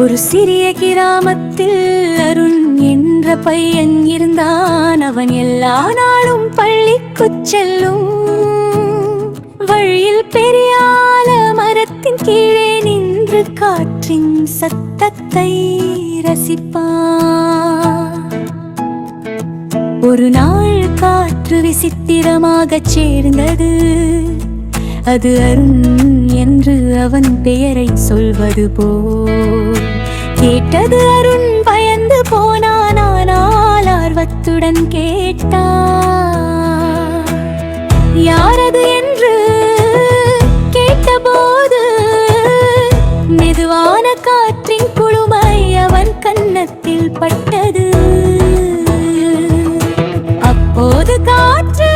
ஒரு சிறிய கிராமத்தில் அருண் என்ற பையன் இருந்தான். அவன் எல்லா நாளும் பள்ளிக்குச் செல்லும் வழியில் பெரிய ஆலமரத்தின் கீழே நின்று காற்றின் சத்தத்தை ரசிப்பான். ஒரு நாள் காற்று விசித்திரமாகச் சேர்ந்தது. அது அருண் என்று அவன் பெயரை சொல்வது போல் கேட்டது. அருண் பயந்து போனான், ஆனால் ஆர்வத்துடன் கேட்டான். யாரது என்று கேட்டபோது மெதுவான காற்றின் குளுமை அவன் கன்னத்தில் பட்டது. அப்போது காற்று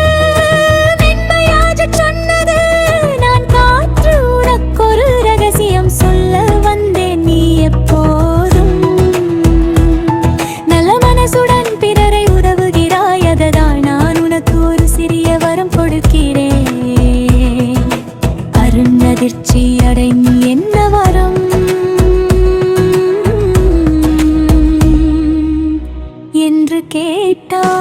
மென்மையாகச் சொன்னது, நான் காற்று, உனக்கொரு ரகசியம் சொல்ல வந்தேன். நீ எப்போதும் நல்ல மனசுடன் பிறரை உதவுகிறாய், அதனால் நான் உனக்கு ஒரு சிறிய வரம் கொடுக்கிறேன். அருண் அதிர்ச்சி அடைந்து என்ன வரம் என்று கேட்டார்.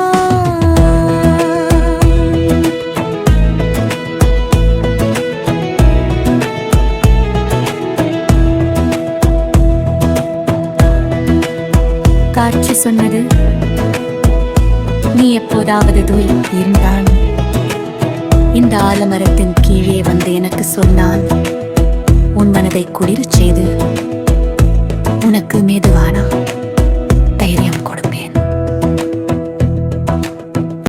காற்று சொன்னது, நீ எப்போதாவது தூரம் இருந்தான் இந்த ஆலமரத்தின் கீழே வந்து எனக்கு சொன்னான். உன் மனதை குளிரச் செய்து உனக்கு மெதுவானா